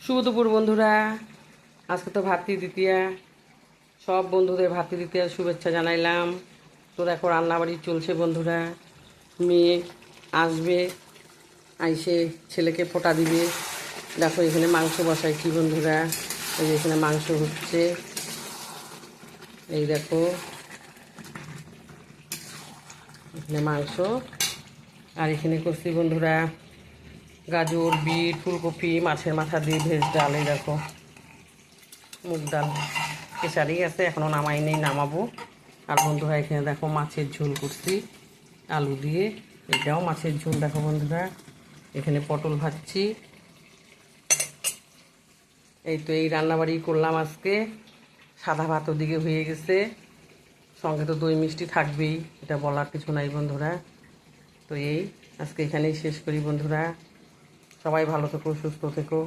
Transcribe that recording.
শুভ দুপুর বন্ধুরা। আজকে তো ভাতৃদ্বিতীয়া, সব বন্ধুদের ভাতৃদ্বিতীয়ার শুভেচ্ছা জানাইলাম। তো দেখো রান্নাবাড়ি চলছে বন্ধুরা। মেয়ে আসবে, আইসে ছেলেকে ফোঁটা দিবে। দেখো এখানে মাংস বসাইছি বন্ধুরা। এই যে এখানে মাংস হচ্ছে, এই দেখো এখানে মাংস। আর এখানে করছি বন্ধুরা গাজর, বিট, ফুলকপি, মাছের মাথা দিয়ে ভেজ ডাল। এই দেখো মুগ ডাল, কেশারি আছে, এখনও নামাই নেই, নামাবো। আর বন্ধুরা এখানে দেখো মাছের ঝোল করছি আলু দিয়ে, এটাও মাছের ঝোল। দেখো বন্ধুরা এখানে পটল ভাজছি। এই তো এই রান্নাবাড়ি করলাম আজকে। সাদা ভাত ওদিকে হয়ে গেছে, সঙ্গে তো দই মিষ্টি থাকবেই, এটা বলার কিছু নাই বন্ধুরা। তো এই আজকে এখানেই শেষ করি বন্ধুরা। সবাই ভালো থেকো, সুস্থ থেকো।